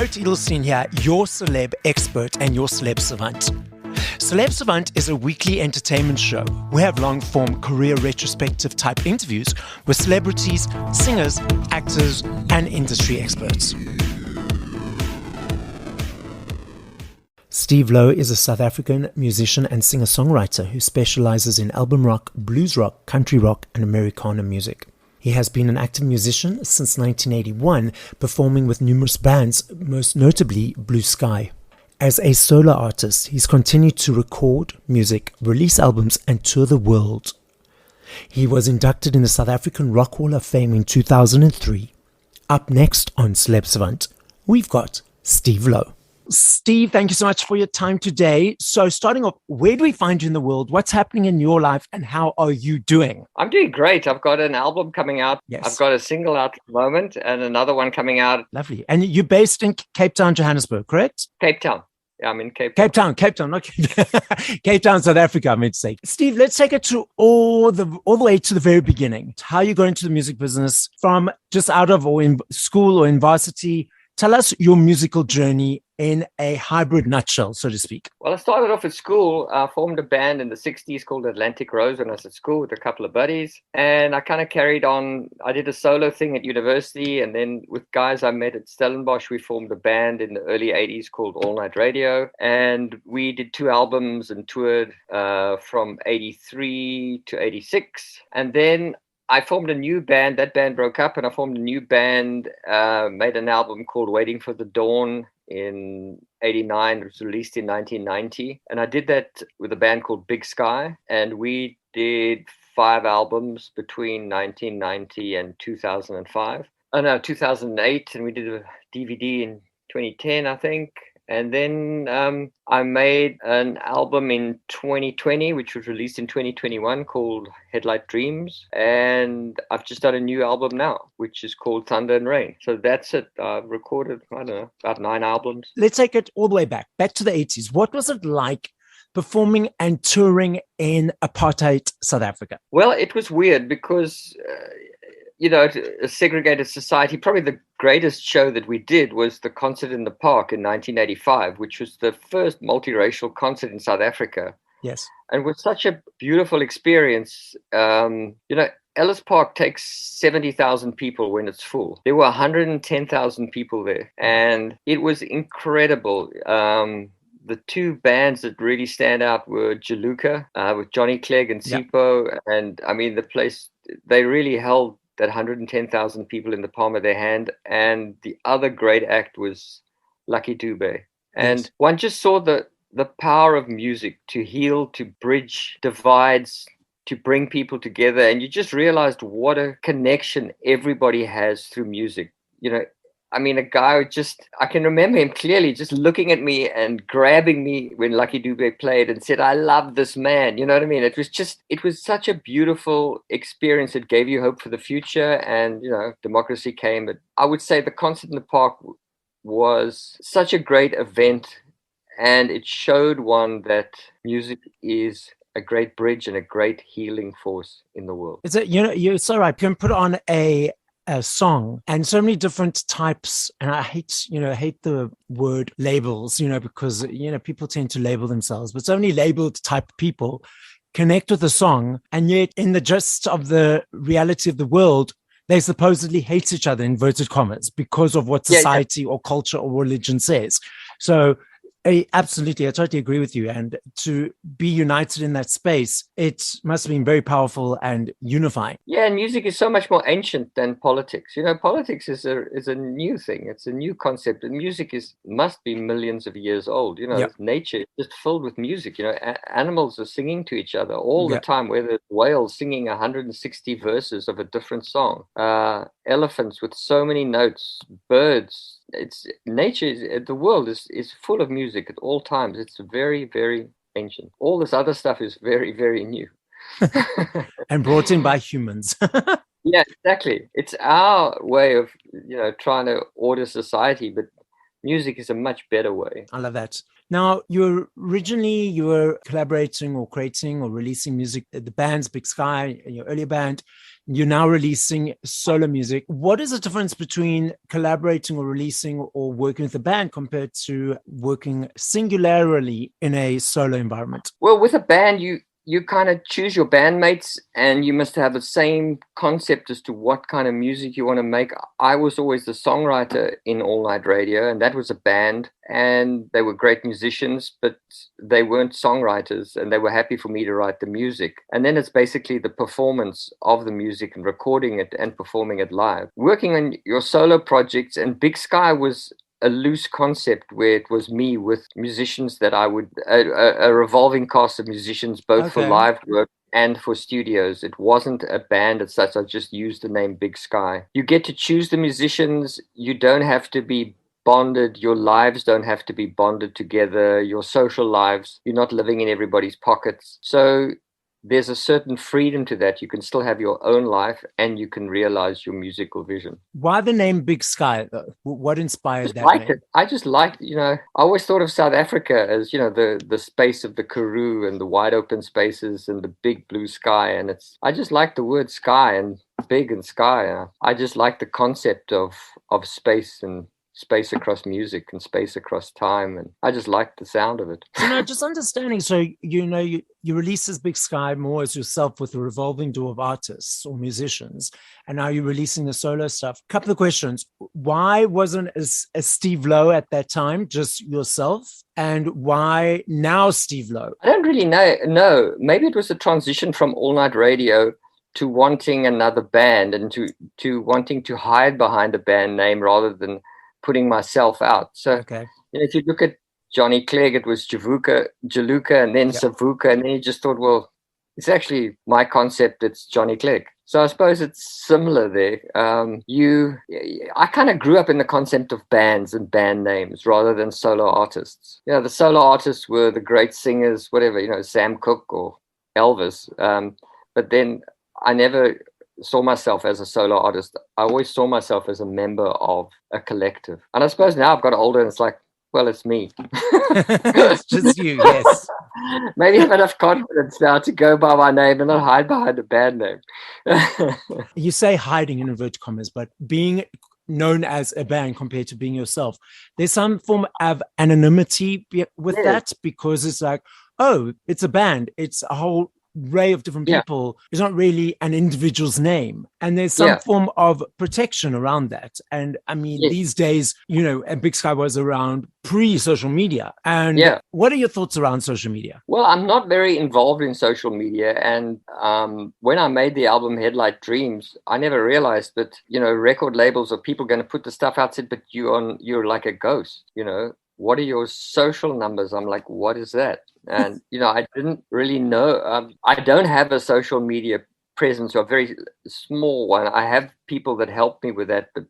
Garrett Edelstein here, your celeb expert and your celeb savant. Celeb Savant is a weekly entertainment show. We have long-form career retrospective type interviews with celebrities, singers, actors, and industry experts. Steve Louw is a South African musician and singer-songwriter who specializes in album rock, blues rock, country rock, and Americana music. He has been an active musician since 1981, performing with numerous bands, most notably Blue Sky. As a solo artist, he's continued to record music, release albums, and tour the world. He was inducted in the South African Rock Hall of Fame in 2003. Up next on Celeb Savant, we've got Steve Louw. Steve, thank you so much for your time today. So starting off, where do we find you in the world? What's happening in your life and how are you doing? I'm doing great. I've got an album coming out. Yes. I've got a single out at the moment and another one coming out. Lovely. And you're based in Cape Town, Johannesburg, correct? Cape Town. Yeah, I'm in Cape Town. Cape Town, not Cape Town, South Africa, I meant to say. Steve, let's take it to all the way to the very beginning. How you got into the music business from just out of or in school or in varsity. Tell us your musical journey in a hybrid nutshell, so to speak. Well, I started off at school. I formed a band in the 60s called Atlantic Rose when I was at school with a couple of buddies. And I kind of carried on. I did a solo thing at university. And then with guys I met at Stellenbosch, we formed a band in the early 80s called All Night Radio. And we did 2 albums and toured from 83 to 86. And then I formed a new band. That band broke up and I formed a new band, made an album called Waiting for the Dawn in 89. It was released in 1990. And I did that with a band called Big Sky. And we did 5 albums between 1990 and 2005. Oh, no, 2008. And we did a DVD in 2010, I think. And then I made an album in 2020, which was released in 2021 called Headlight Dreams. And I've just done a new album now, which is called Thunder and Rain. So that's it. I've recorded, I don't know, about 9 albums. Let's take it all the way back to the 80s. What was it like performing and touring in apartheid South Africa? Well, it was weird because a segregated society. Probably the greatest show that we did was the concert in the park in 1985, which was the first multiracial concert in South Africa. Yes. And it was such a beautiful experience. Ellis Park takes 70,000 people when it's full. There were 110,000 people there, and it was incredible. The 2 bands that really stand out were Jaluka with Johnny Clegg and Sipho. Yep. And I mean, the place, they really held that 110,000 people in the palm of their hand. And the other great act was Lucky Dube. And yes, one just saw the power of music to heal, to bridge divides, to bring people together. And you just realized what a connection everybody has through music. A guy I can remember him clearly just looking at me and grabbing me when Lucky Dube played and said, "I love this man." You know what I mean? It was such a beautiful experience. It gave you hope for the future, and, democracy came. But I would say the concert in the park was such a great event, and it showed one that music is a great bridge and a great healing force in the world. You're so right. You can put on a song and so many different types, and I hate the word labels, because people tend to label themselves, but so many labeled type people connect with the song, and yet in the gist of the reality of the world, they supposedly hate each other, inverted commas, because of what society or culture or religion says. So absolutely, I totally agree with you. And to be united in that space, it must have been very powerful and unifying. Yeah, and music is so much more ancient than politics. Politics is a new thing. It's a new concept. And music must be millions of years old. Yep. Nature is just filled with music. Animals are singing to each other all the time, whether it's whales singing 160 verses of a different song, elephants with so many notes, birds. It's nature. The world is full of music at all times. It's very, very ancient. All this other stuff is very, very new. And brought in by humans. Yeah, exactly. It's our way of, trying to order society, but music is a much better way. I love that. Now, originally you were collaborating or creating or releasing music at the bands Big Sky, your earlier band. You're now releasing solo music. What is the difference between collaborating or releasing or working with a band compared to working singularly in a solo environment? Well, with a band, you kind of choose your bandmates, and you must have the same concept as to what kind of music you want to make. I was always the songwriter in All Night Radio, and that was a band, and they were great musicians, but they weren't songwriters, and they were happy for me to write the music. And then it's basically the performance of the music and recording it and performing it live. Working on your solo projects, and Big Sky was a loose concept where it was me with musicians that I would a revolving cast of musicians, both for live work and for studios. It wasn't a band as such. I just used the name Big Sky. You get to choose the musicians. You don't have to be bonded. Your lives don't have to be bonded together. Your social lives, you're not living in everybody's pockets. So there's a certain freedom to that. You can still have your own life, and you can realize your musical vision. Why the name Big Sky, though? What inspired that name? I just liked, I always thought of South Africa as, the space of the Karoo and the wide open spaces and the big blue sky. And I just like the word sky and big and sky. I just like the concept of space and space across music and space across time, and I just like the sound of it. So just understanding, so you release this Big Sky more as yourself with a revolving door of artists or musicians, and now you're releasing the solo stuff. Couple of questions. Why wasn't a Steve Louw at that time just yourself, and why now Steve Louw? I don't really know. No, maybe it was a transition from All Night Radio to wanting another band, and to wanting to hide behind a band name rather than putting myself out. So if you look at Johnny Clegg, it was Jaluka, and then Savuka, and then you just thought, well, it's actually my concept. It's Johnny Clegg. So I suppose it's similar there. I kind of grew up in the concept of bands and band names rather than solo artists. The solo artists were the great singers, whatever, Sam Cooke or Elvis. But then I never saw myself as a solo artist. I always saw myself as a member of a collective. And I suppose now I've got older and it's like, well, it's me. It's just you, yes. Maybe I have enough confidence now to go by my name and not hide behind a band name. You say hiding in inverted commas, but being known as a band compared to being yourself, there's some form of anonymity with that, because it's like, oh, it's a band. It's a whole array of different people. It's not really an individual's name, and there's some form of protection around that. And I mean, these days, and Big Sky was around pre-social media. And what are your thoughts around social media? Well, I'm not very involved in social media, and when I made the album Headlight Dreams, I never realized that record labels or people going to put the stuff out, said, but you're like a ghost. What are your social numbers? I'm like, what is that? And, I didn't really know. I don't have a social media presence, or a very small one. I have people that help me with that, but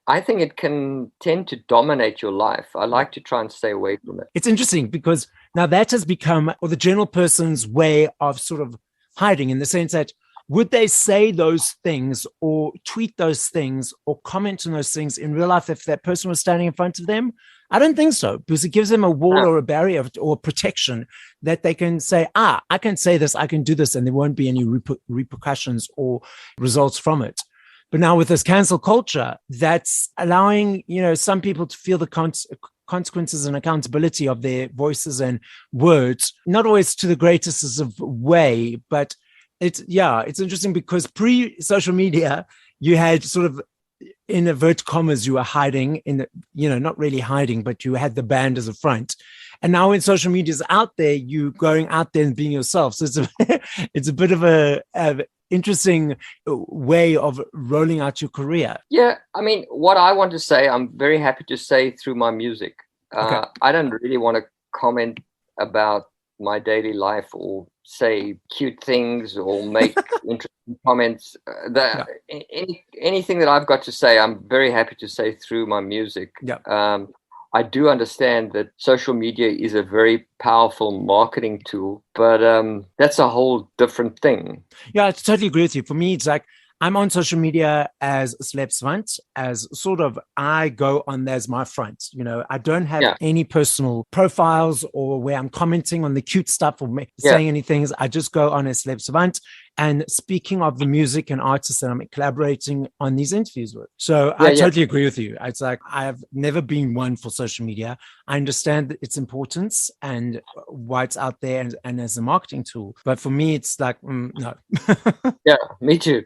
I think it can tend to dominate your life. I like to try and stay away from it. It's interesting because now that has become, or the general person's way of sort of hiding, in the sense that would they say those things or tweet those things or comment on those things in real life if that person was standing in front of them? I don't think so, because it gives them a wall or a barrier or protection that they can say, I can say this, I can do this, and there won't be any repercussions or results from it. But now with this cancel culture, that's allowing, some people to feel the consequences and accountability of their voices and words, not always to the greatest of way, but it's interesting because pre-social media, you had sort of, in inverted commas, you were hiding in not really hiding, but you had the band as a front. And now when social media is out there, you going out there and being yourself. So it's a bit of a interesting way of rolling out your career. Yeah. I mean, what I want to say, I'm very happy to say through my music. I don't really want to comment about my daily life or say cute things or make interesting comments. Anything that I've got to say, I'm very happy to say through my music. I do understand that social media is a very powerful marketing tool, but that's a whole different thing. Yeah, I totally agree with you. For me, it's like, I'm on social media as Celeb Savant, as sort of I go on there as my front. You know, I don't have Yeah, any personal profiles or where I'm commenting on the cute stuff or yeah, saying any things. I just go on as Celeb Savant and speaking of the music and artists that I'm collaborating on these interviews with. So yeah, I yeah. totally agree with you. It's like I've never been one for social media. I understand its importance and why it's out there and as a marketing tool. But for me, it's like, no. Yeah, me too.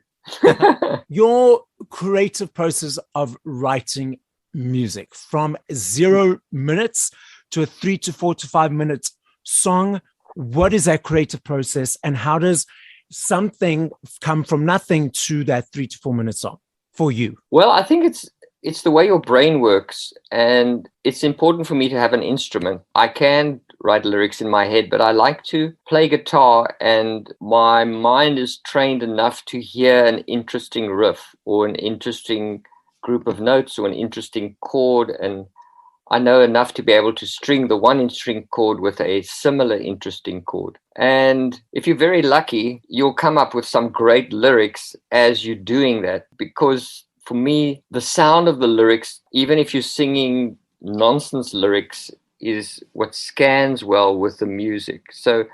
Your creative process of writing music from 0 minutes to a 3 to 4 to 5 minute song. What is that creative process, and how does something come from nothing to that 3 to 4 minute song for you? Well, I think it's the way your brain works, and it's important for me to have an instrument. I can write lyrics in my head, but I like to play guitar, and my mind is trained enough to hear an interesting riff or an interesting group of notes or an interesting chord, and I know enough to be able to string the one string chord with a similar interesting chord. And if you're very lucky, you'll come up with some great lyrics as you're doing that. Because for me, the sound of the lyrics, even if you're singing nonsense lyrics, is what scans well with the music. So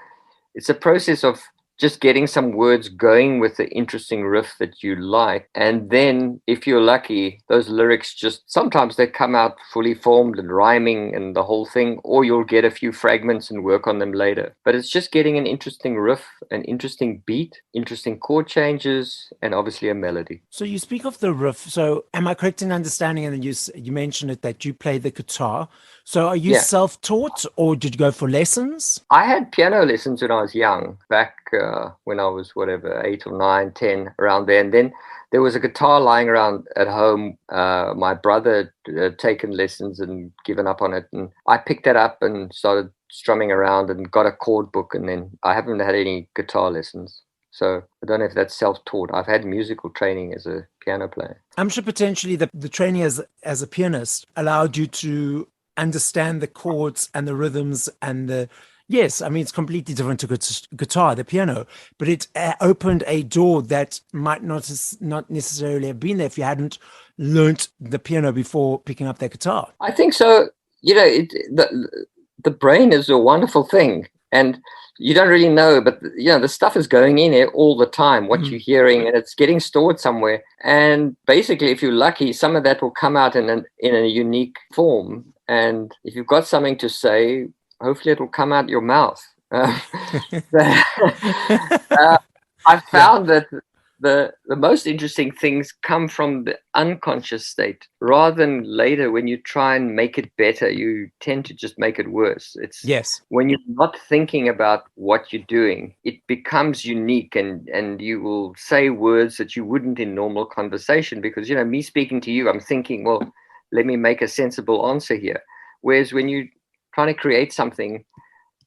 it's a process of just getting some words going with the interesting riff that you like. And then if you're lucky, those lyrics just sometimes they come out fully formed and rhyming and the whole thing, or you'll get a few fragments and work on them later. But it's just getting an interesting riff, an interesting beat, interesting chord changes, and obviously a melody. So you speak of the riff. So am I correct in understanding? And then you mentioned it that you play the guitar. So are you Yeah. self-taught or did you go for lessons? I had piano lessons when I was young, back when I was whatever, 8 or 9, 10, around there. And then there was a guitar lying around at home. My brother had taken lessons and given up on it. And I picked that up and started strumming around and got a chord book. And then I haven't had any guitar lessons. So I don't know if that's self-taught. I've had musical training as a piano player. I'm sure potentially the training as a pianist allowed you to understand the chords and the rhythms and the yes, I mean it's completely different to guitar, the piano, but it opened a door that might not necessarily have been there if you hadn't learnt the piano before picking up that guitar. I think so. You know, the brain is a wonderful thing, and you don't really know, but the stuff is going in it all the time. What you're hearing, and it's getting stored somewhere. And basically, if you're lucky, some of that will come out in a unique form. And if you've got something to say, hopefully, it will come out your mouth. I found that the most interesting things come from the unconscious state rather than later. When you try and make it better, you tend to just make it worse. It's Yes. when you're not thinking about what you're doing, it becomes unique, and you will say words that you wouldn't in normal conversation, because me speaking to you, I'm thinking, well, let me make a sensible answer here. Whereas when you're trying to create something,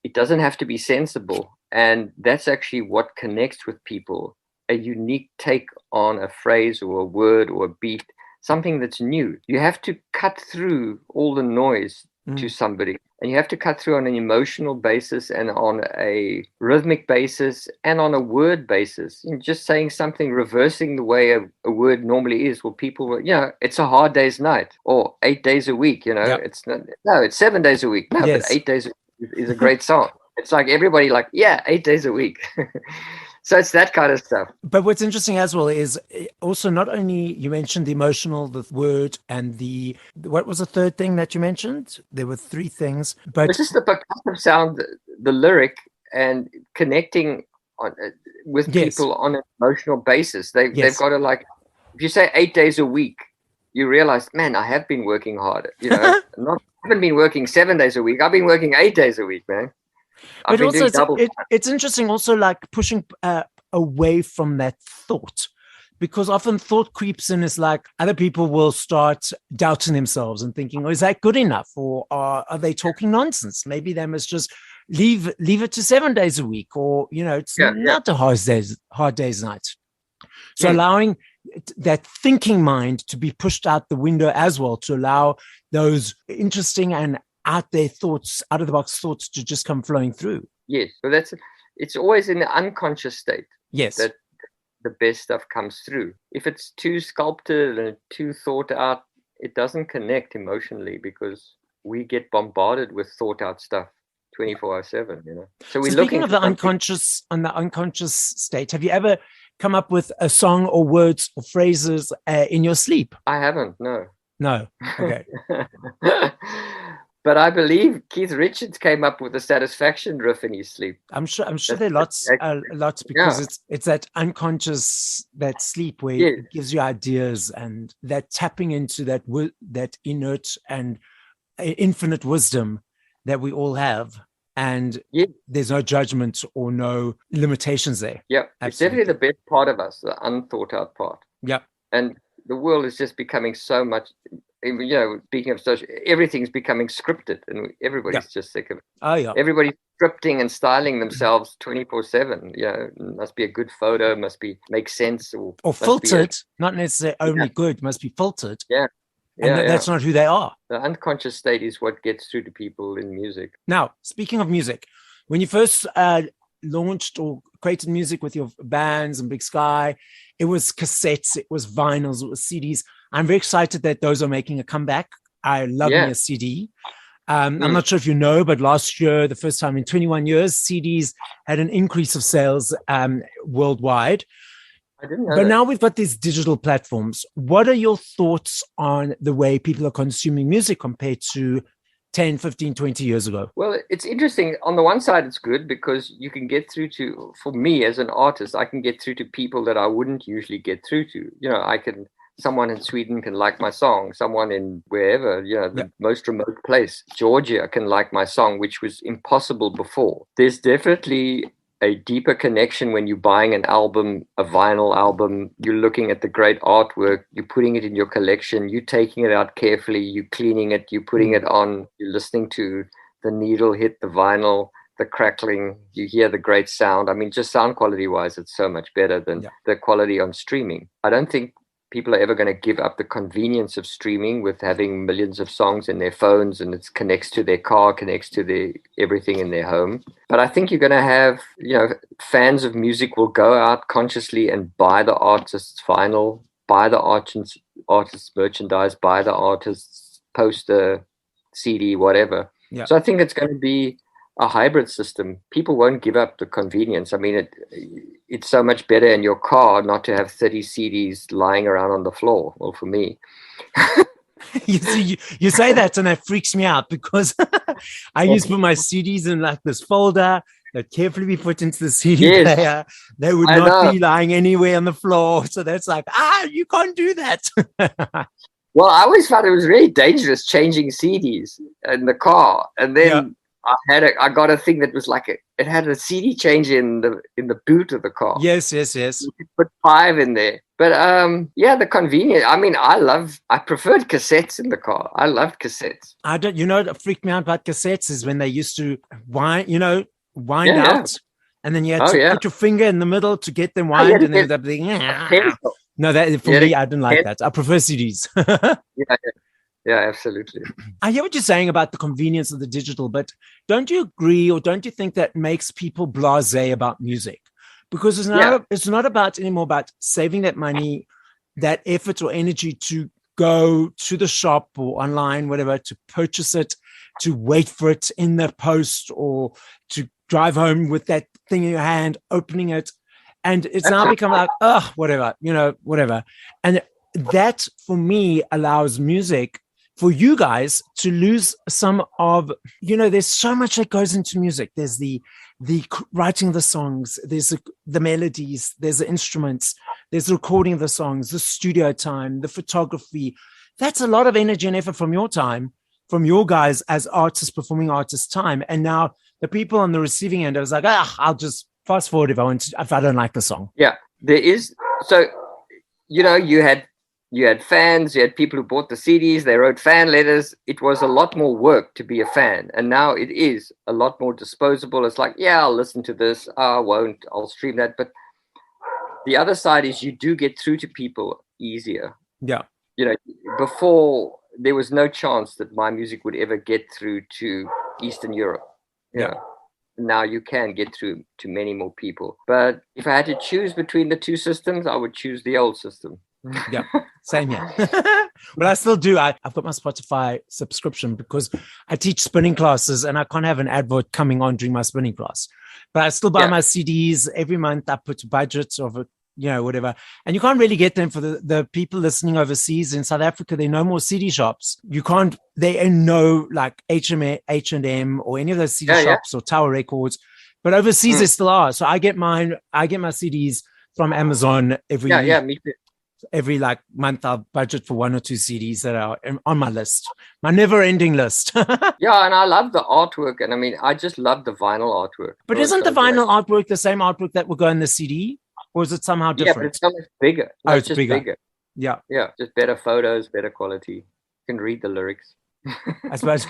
it doesn't have to be sensible, and that's actually what connects with people. A unique take on a phrase or a word or a beat, something that's new. You have to cut through all the noise to somebody, and you have to cut through on an emotional basis and on a rhythmic basis and on a word basis. Just saying something, reversing the way a word normally is. Well, people will, it's a hard day's night, or 8 days a week. Yep. It's not, no, it's 7 days a week. No, Yes. but 8 days is a great song. It's like everybody like, 8 days a week. So it's that kind of stuff. But what's interesting as well is also not only you mentioned the emotional, the word, and what was the third thing that you mentioned? There were three things, but it's just the percussive sound, the lyric, and connecting with people on an emotional basis. They've got to, like, if you say 8 days a week, you realize, man, I have been working hard. I haven't been working 7 days a week. I've been working 8 days a week, man. But also, it's interesting also, like pushing away from that thought, because often thought creeps in. Is like other people will start doubting themselves and thinking, oh, is that good enough? Or are they talking nonsense? Maybe they must just leave it to 7 days a week, or, it's not a hard day's night. So allowing that thinking mind to be pushed out the window as well, to allow those interesting and out there thoughts, out of the box thoughts to just come flowing through. Yes. So it's always in the unconscious state. Yes. That the best stuff comes through. If it's too sculpted and too thought out, it doesn't connect emotionally, because we get bombarded with thought out stuff 24/7, you know. So we're speaking looking of for the unconscious state, have you ever come up with a song or words or phrases in your sleep? I haven't, no. No. Okay. But I believe Keith Richards came up with the Satisfaction riff in his sleep. I'm sure there are lots because it's that unconscious, that sleep where it gives you ideas, and that tapping into that innate and infinite wisdom that we all have, and there's no judgment or no limitations there. Yeah, it's definitely the best part of us, the unthought out part. Yeah. And the world is just becoming so much, you know, speaking of social, everything's becoming scripted, and everybody's just sick of it. Oh yeah. Everybody's scripting and styling themselves 24/7. You know, must be a good photo, must be make sense, or filtered, not necessarily only good, must be filtered. Yeah. And that's not who they are. The unconscious state is what gets through to people in music. Now, speaking of music, when you first launched or created music with your bands and Big Sky, it was cassettes, it was vinyls, it was CDs. I'm very excited that those are making a comeback. I love me a CD. I'm not sure if you know, but last year, the first time in 21 years, CDs had an increase of sales worldwide. I didn't know but that. Now we've got these digital platforms. What are your thoughts on the way people are consuming music compared to 10, 15, 20 years ago? Well, it's interesting. On the one side, it's good because you can get through to, for me as an artist, I can get through to people that I wouldn't usually get through to. You know, someone in Sweden can like my song. Someone in wherever, you know, the most remote place, Georgia, can like my song, which was impossible before. There's definitely a deeper connection when you're buying an album, a vinyl album. You're looking at the great artwork, you're putting it in your collection, you're taking it out carefully, you're cleaning it, you're putting it on, you're listening to the needle hit the vinyl, the crackling, you hear the great sound. I mean, just sound quality wise, it's so much better than the quality on streaming. I don't think people are ever going to give up the convenience of streaming with having millions of songs in their phones, and it connects to their car, connects to everything in their home. But I think you're going to have, you know, fans of music will go out consciously and buy the artist's vinyl, buy the artist's merchandise, buy the artist's poster, CD, whatever. Yeah. So I think it's going to be a hybrid system. People won't give up the convenience. I mean, it's so much better in your car not to have 30 CDs lying around on the floor. Well, for me. you say that and that freaks me out because I used to put my CDs in like this folder that carefully be put into the CD player. They would not be lying anywhere on the floor. So that's like, you can't do that. Well, I always found it was really dangerous changing CDs in the car. And then I got a thing that was like it had a CD changer in the boot of the car. Yes. You could put 5 in there. But the convenience. I mean, I preferred cassettes in the car. I loved cassettes. You know what freaked me out about cassettes is when they used to wind out, and then you had to put your finger in the middle to get them wind, and then that thing. No, that for me, I didn't like that. I prefer CDs. Yeah, absolutely. I hear what you're saying about the convenience of the digital, but don't you agree, or don't you think that makes people blasé about music? Because it's not about anymore about saving that money, that effort or energy to go to the shop or online, whatever, to purchase it, to wait for it in the post, or to drive home with that thing in your hand, opening it. And it's now become like, whatever. And that, for me, allows music, for you guys, to lose some of, there's so much that goes into music. There's the writing of the songs, there's the melodies, there's the instruments, there's the recording of the songs, the studio time, the photography. That's a lot of energy and effort from your time, from your guys as artists, performing artists' time. And now the people on the receiving end, I was like, I'll just fast forward if I don't like the song. Yeah, there is. So, you had fans, you had people who bought the CDs, they wrote fan letters. It was a lot more work to be a fan. And now it is a lot more disposable. It's like, I'll listen to this. I won't. I'll stream that. But the other side is you do get through to people easier. Yeah. Before, there was no chance that my music would ever get through to Eastern Europe. Yeah. now you can get through to many more people. But if I had to choose between the two systems, I would choose the old system. Yeah, same here. But I still do. I've got my Spotify subscription because I teach spinning classes and I can't have an advert coming on during my spinning class. But I still buy my CDs every month. I put budgets of whatever. And you can't really get them for the people listening overseas. In South Africa, there are no more CD shops. You can't, there are no like H&M or any of those CD shops or Tower Records. But overseas, there still are. So I get my CDs from Amazon me too. Every like month. I'll budget for 1 or 2 CDs that are on my list, my never-ending list. Yeah, and I love the artwork, and I mean, I just love the vinyl artwork. But isn't the vinyl artwork the same artwork that will go in the CD, or is it somehow different? Yeah, but it's so much bigger. No, it's just bigger. Yeah, just better photos, better quality. You can read the lyrics. I suppose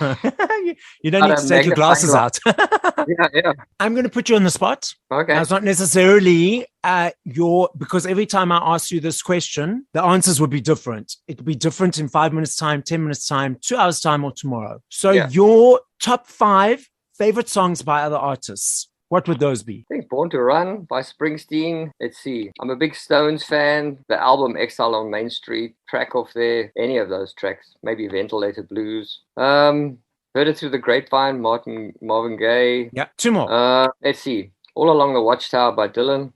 you don't need to take your glasses out. Yeah. I'm going to put you on the spot. Okay. Now, it's not necessarily because every time I ask you this question, the answers would be different. It would be different in 5 minutes time, 10 minutes time, 2 hours time, or tomorrow. So your top 5 favorite songs by other artists, what would those be? I think Born to Run by Springsteen. Let's see. I'm a big Stones fan. The album Exile on Main Street, track off there. Any of those tracks. Maybe Ventilator Blues. Heard It Through the Grapevine, Marvin Gaye. Yeah, 2 more. Let's see. All Along the Watchtower by Dylan.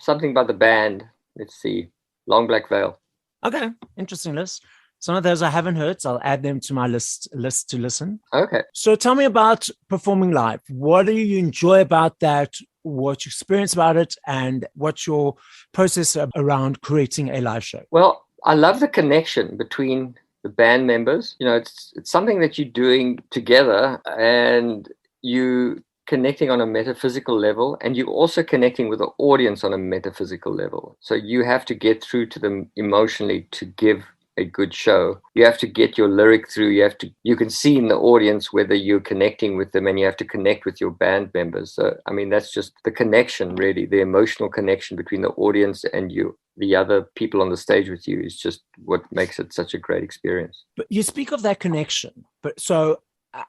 Something by the band. Let's see. Long Black Veil. Okay, interesting list. Some of those I haven't heard, so I'll add them to my list to listen. Okay. So tell me about performing live. What do you enjoy about that? What you experience about it? And what's your process around creating a live show? Well, I love the connection between the band members. You know, it's something that you're doing together and you connecting on a metaphysical level, and you're also connecting with the audience on a metaphysical level. So you have to get through to them emotionally to give a good show. You have to get your lyric through. You can see in the audience whether you're connecting with them, and you have to connect with your band members. So, I mean, that's just the connection, really. The emotional connection between the audience and you, the other people on the stage with you, is just what makes it such a great experience. But you speak of that connection, but so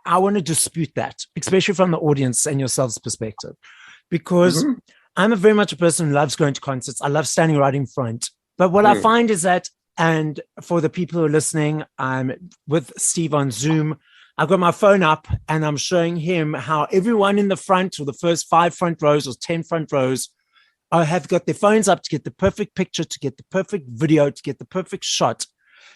I want to dispute that, especially from the audience and yourself's perspective, because I'm very much a person who loves going to concerts. I love standing right in front. But what I find is that, and for the people who are listening, I'm with Steve on Zoom. I've got my phone up and I'm showing him how everyone in the front, or the first 5 front rows or 10 front rows, have got their phones up to get the perfect picture, to get the perfect video, to get the perfect shot.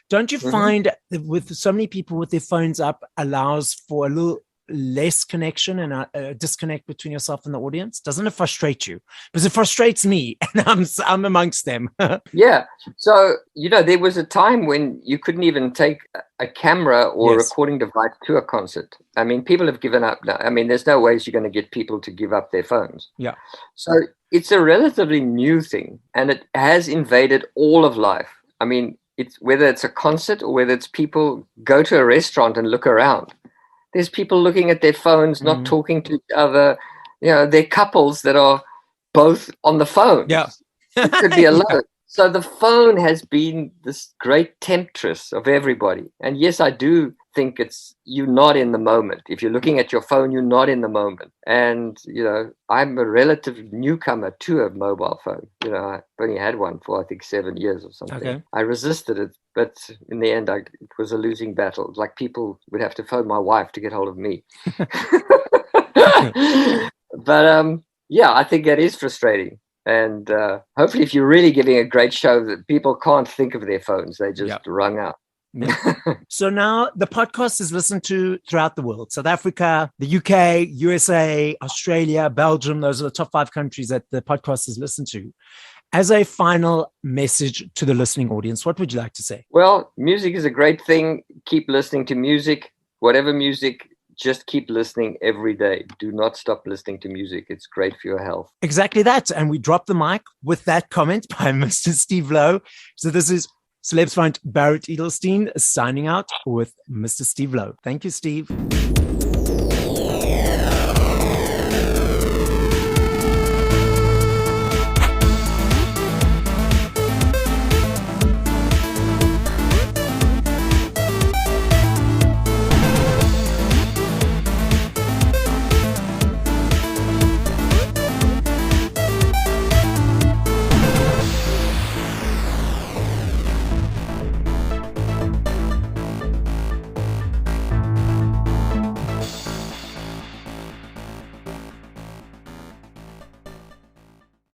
Don't you find that with so many people with their phones up allows for a little less connection and a disconnect between yourself and the audience? Doesn't it frustrate you? Because it frustrates me, and I'm amongst them. Yeah. So, there was a time when you couldn't even take a camera or a recording device to a concert. I mean, people have given up now. I mean, there's no ways you're going to get people to give up their phones. Yeah. So it's a relatively new thing, and it has invaded all of life. I mean, whether it's a concert or whether it's people go to a restaurant and look around. There's people looking at their phones, not talking to each other. They're couples that are both on the phone. Yeah. It could be alone. So the phone has been this great temptress of everybody. And yes, I do think you're not in the moment. If you're looking at your phone, you're not in the moment. And, I'm a relative newcomer to a mobile phone. I've only had one for, I think, 7 years or something. Okay. I resisted it, but in the end, it was a losing battle. Like, people would have to phone my wife to get hold of me. But, I think that is frustrating. And hopefully, if you're really giving a great show, that people can't think of their phones, they just rung out. So now the podcast is listened to throughout the world: South Africa, the UK, USA, Australia, Belgium. Those are the top 5 countries that the podcast is listened to. As a final message to the listening audience, what would you like to say? Well, music is a great thing. Keep listening to music, whatever music. Just keep listening every day. Do not stop listening to music. It's great for your health. Exactly that. And we drop the mic with that comment by Mr. Steve Louw. So this is Celebs Front Barrett Edelstein signing out with Mr. Steve Louw. Thank you, Steve.